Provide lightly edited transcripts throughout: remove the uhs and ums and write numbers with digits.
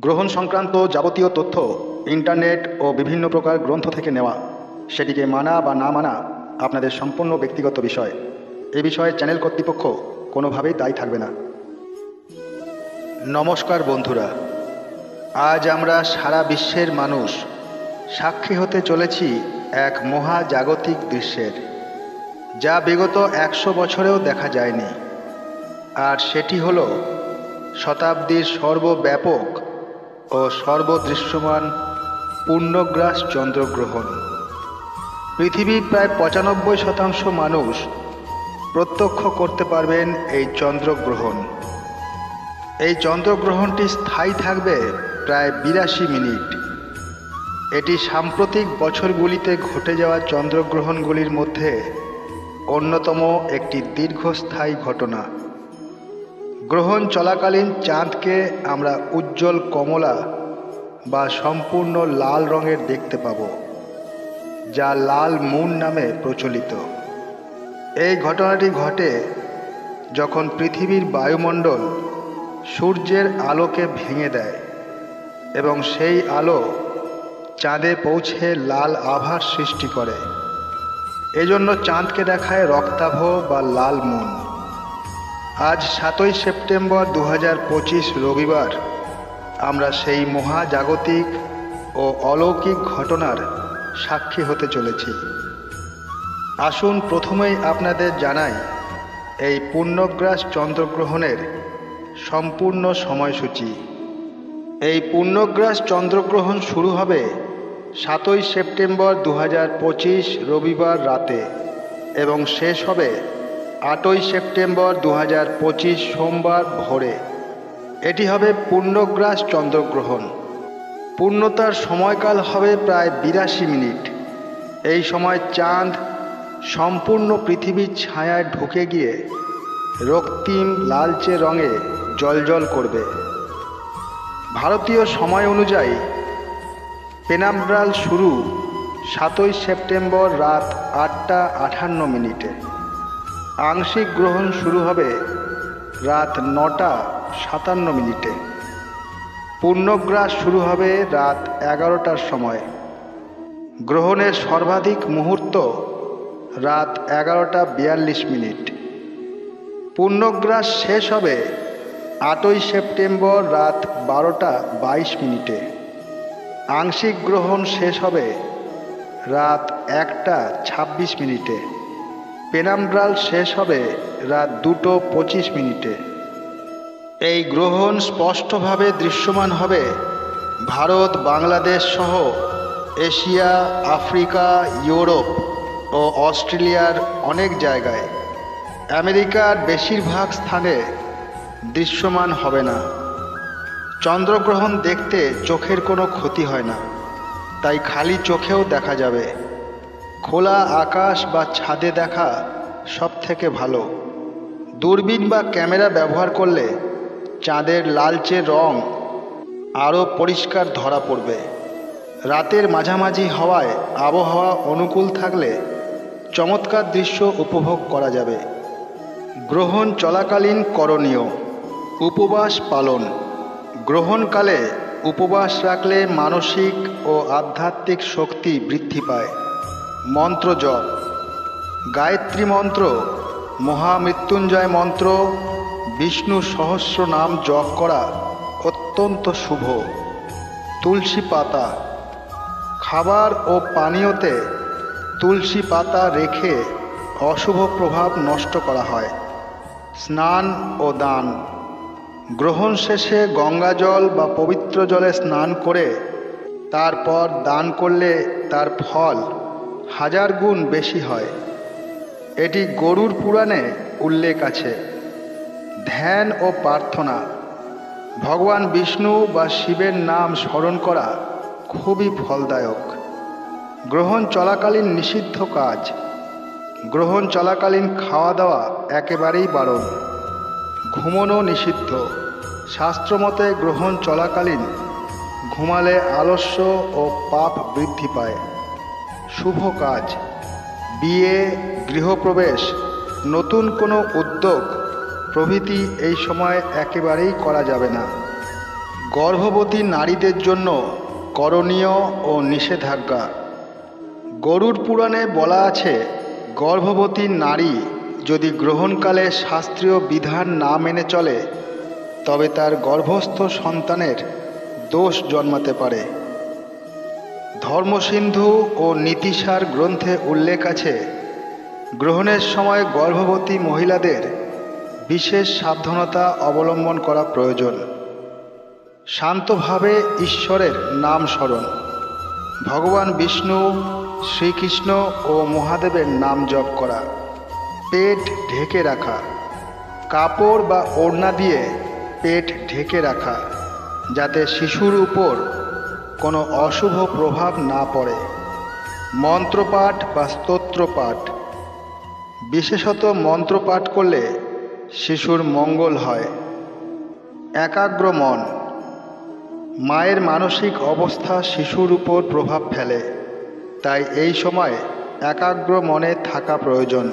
গ্রহণ সংক্রান্ত যাবতীয় তথ্য ইন্টারনেট ও বিভিন্ন প্রকার গ্রন্থ থেকে নেওয়া। সেটিকে মানা বা না মানা আপনাদের সম্পূর্ণ ব্যক্তিগত বিষয়। এ বিষয়ে চ্যানেল কর্তৃপক্ষ কোনোভাবেই দায়ী থাকবে না। নমস্কার বন্ধুরা, আজ আমরা সারা বিশ্বের মানুষ সাক্ষী হতে চলেছি এক মহাজাগতিক দৃশ্যের, যা বিগত 100 বছরেও দেখা যায়নি। আর সেটি হল শতাব্দীর সর্বব্যাপক ও সর্বদৃশ্যমান পূর্ণগ্রাস চন্দ্রগ্রহণ। পৃথিবীর প্রায় 95% মানুষ প্রত্যক্ষ করতে পারবেন এই চন্দ্রগ্রহণ। এই চন্দ্রগ্রহণটি স্থায়ী থাকবে প্রায় 82 মিনিট। এটি সাম্প্রতিক বছরগুলিতে ঘটে যাওয়া চন্দ্রগ্রহণগুলির মধ্যে অন্যতম একটি দীর্ঘস্থায়ী ঘটনা। গ্রহণ চলাকালীন চাঁদকে আমরা উজ্জ্বল কমলা বা সম্পূর্ণ লাল রঙের দেখতে পাব, যা লাল মুন নামে প্রচলিত। এই ঘটনাটি ঘটে যখন পৃথিবীর বায়ুমণ্ডল সূর্যের আলোকে ভেঙে দেয় এবং সেই আলো চাঁদে পৌঁছে লাল আভার সৃষ্টি করে। এজন্য চাঁদকে দেখায় রক্তাভ বা লাল মুন। আজ 7ই সেপ্টেম্বর 2025 রবিবার আমরা সেই মহাজাগতিক ও অলৌকিক ঘটনার সাক্ষী হতে চলেছি। আসুন প্রথমেই আপনাদের জানাই এই পূর্ণগ্রাস চন্দ্রগ্রহণের সম্পূর্ণ সময়সূচি। এই পূর্ণগ্রাস চন্দ্রগ্রহণ শুরু হবে 7ই সেপ্টেম্বর 2025 রবিবার রাতে এবং শেষ হবে 8ই সেপ্টেম্বর 2025 সোমবার ভোরে। এটি হবে পূর্ণগ্রাস চন্দ্রগ্রহণ। পূর্ণতার সময়কাল হবে প্রায় 82 মিনিট। এই সময় চাঁদ সম্পূর্ণ পৃথিবীর ছায়ায় ঢুকে গিয়ে রক্তিম লালচে রঙে জ্বলজ্বল করবে। ভারতীয় সময় অনুযায়ী পেনাম্ব্রাল শুরু 7ই সেপ্টেম্বর রাত 8টা 58 মিনিটে। আংশিক গ্রহণ শুরু হবে রাত 9টা 57 মিনিটে। পূর্ণগ্রাস শুরু হবে রাত 11টার সময়। গ্রহণের সর্বাধিক মুহূর্ত রাত 11টা 42 মিনিট। পূর্ণগ্রাস শেষ হবে 8ই সেপ্টেম্বর রাত 12টা 22 মিনিটে। আংশিক গ্রহণ শেষ হবে রাত 1টা 26 মিনিটে। পেনাম্ব্রাল শেষ হবে রাত 2টো 25 মিনিটে। এই গ্রহণ স্পষ্টভাবে দৃশ্যমান হবে ভারত, বাংলাদেশ সহ এশিয়া, আফ্রিকা, ইউরোপ ও অস্ট্রেলিয়ার অনেক জায়গায়। আমেরিকার বেশিরভাগ স্থানে দৃশ্যমান হবে না। চন্দ্রগ্রহণ দেখতে চোখের কোনো ক্ষতি হয় না, তাই খালি চোখেও দেখা যাবে। খোলা আকাশ বা ছাদে দেখা সবথেকে ভালো। দূরবীন বা ক্যামেরা ব্যবহার করলে চাঁদের লালচে রং আরও পরিষ্কার ধরা পড়বে। রাতের মাঝামাঝি হওয়ায় আবহাওয়া অনুকূল থাকলে চমৎকার দৃশ্য উপভোগ করা যাবে। গ্রহণ চলাকালীন করণীয়: উপবাস পালন। গ্রহণকালে উপবাস রাখলে মানসিক ও আধ্যাত্মিক শক্তি বৃদ্ধি পায়। মন্ত্র জপ: গায়ত্রী মন্ত্র, মহামৃত্যুঞ্জয় মন্ত্র, বিষ্ণু সহস্র নাম জপ করা অত্যন্ত শুভ। তুলসী পাতা: খাবার ও পানীয়তে তুলসী পাতা রেখে অশুভ প্রভাব নষ্ট করা হয়। স্নান ও দান: গ্রহণ শেষে গঙ্গাজল বা পবিত্র জলে স্নান করে তারপর দান করলে তার ফল 1000 গুণ বেশি হয়। এটি গরুড় পুরাণে উল্লেখ আছে। ধ্যান ও প্রার্থনা: ভগবান বিষ্ণু বা শিবের নাম স্মরণ করা খুবই ফলদায়ক। গ্রহণ চলাকালীন নিষিদ্ধ কাজ: গ্রহণ চলাকালীন খাওয়া দাওয়া একেবারেই বারণ। ঘুমানো নিষিদ্ধ। শাস্ত্রমতে গ্রহণ চলাকালীন ঘুমালে আলস্য ও পাপ বৃদ্ধি পায়। শুভ কাজ: বিয়ে, গৃহপ্রবেশ, নতুন কোনো উদ্যোগ প্রভৃতি এই সময় একেবারেই করা যাবে না। গর্ভবতী নারীদের জন্য করণীয় ও নিষেধাজ্ঞা। গরুড় পুরাণে বলা আছে, গর্ভবতী নারী যদি গ্রহণকালে শাস্ত্রীয় বিধান না মেনে চলে তবে তার গর্ভস্থ সন্তানের দোষ জন্মাতে পারে। ধর্মসিন্ধু ও নীতিসার গ্রন্থে উল্লেখ আছে, গ্রহণের সময় গর্ভবতী মহিলাদের বিশেষ সাবধানতা অবলম্বন করা প্রয়োজন। শান্তভাবে ঈশ্বরের নাম স্মরণ, ভগবান বিষ্ণু, শ্রীকৃষ্ণ ও মহাদেবের নাম জপ করা, পেট ঢেকে রাখা, কাপড় বা ওড়না দিয়ে পেট ঢেকে রাখা যাতে শিশুর উপর কোনো অশুভ প্রভাব না পড়ে, মন্ত্রপাঠ বা স্তোত্রপাঠ, বিশেষত মন্ত্রপাঠ করলে শিশুর মঙ্গল হয়। একাগ্র মন, মায়ের মানসিক অবস্থা শিশুর উপর প্রভাব ফেলে, তাই এই সময় একাগ্র মনে থাকা প্রয়োজন।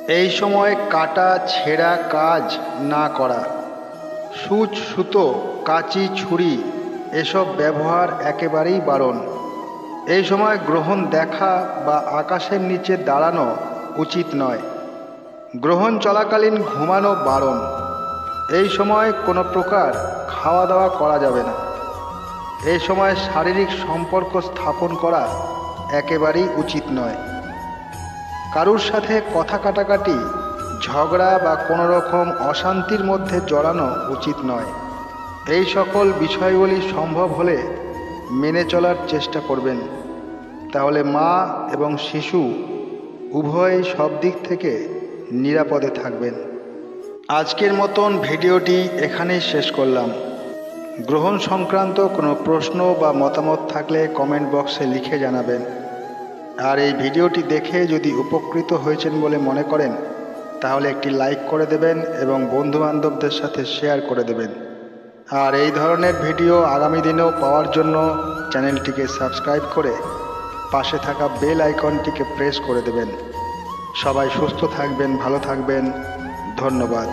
এই সময় কাটা ছেঁড়া কাজ না করা, সূচ সুতো কাঁচি ছুরি এসব ব্যবহার একেবারেই বারণ। এই সময় গ্রহণ দেখা বা আকাশের নিচে দাঁড়ানো উচিত নয়। গ্রহণ চলাকালীন ঘুমানো বারণ। এই সময় কোনো প্রকার খাওয়া দাওয়া করা যাবে না। এই সময় শারীরিক সম্পর্ক স্থাপন করা একেবারেই উচিত নয়। কারুর সাথে কথা কাটাকাটি, ঝগড়া বা কোনো রকম অশান্তির মধ্যে জড়ানো উচিত নয়। এই সকল বিষয়গুলি সম্ভব হলে মেনে চলার চেষ্টা করবেন, তাহলে মা এবং শিশু উভয়ই সব দিক থেকে নিরাপদে থাকবেন। আজকের মতন ভিডিওটি এখানেই শেষ করলাম। গ্রহণ সংক্রান্ত কোনো প্রশ্ন বা মতামত থাকলে কমেন্ট বক্সে লিখে জানাবেন। আর এই ভিডিওটি দেখে যদি উপকৃত হয়েছেন বলে মনে করেন তাহলে একটি লাইক করে দেবেন এবং বন্ধুবান্ধবদের সাথে শেয়ার করে দেবেন। আর এই ধরনের ভিডিও আগামী দিনেও পাওয়ার জন্য চ্যানেলটিকে সাবস্ক্রাইব করে পাশে থাকা বেল আইকনটিকে প্রেস করে দেবেন। সবাই সুস্থ থাকবেন, ভালো থাকবেন। ধন্যবাদ।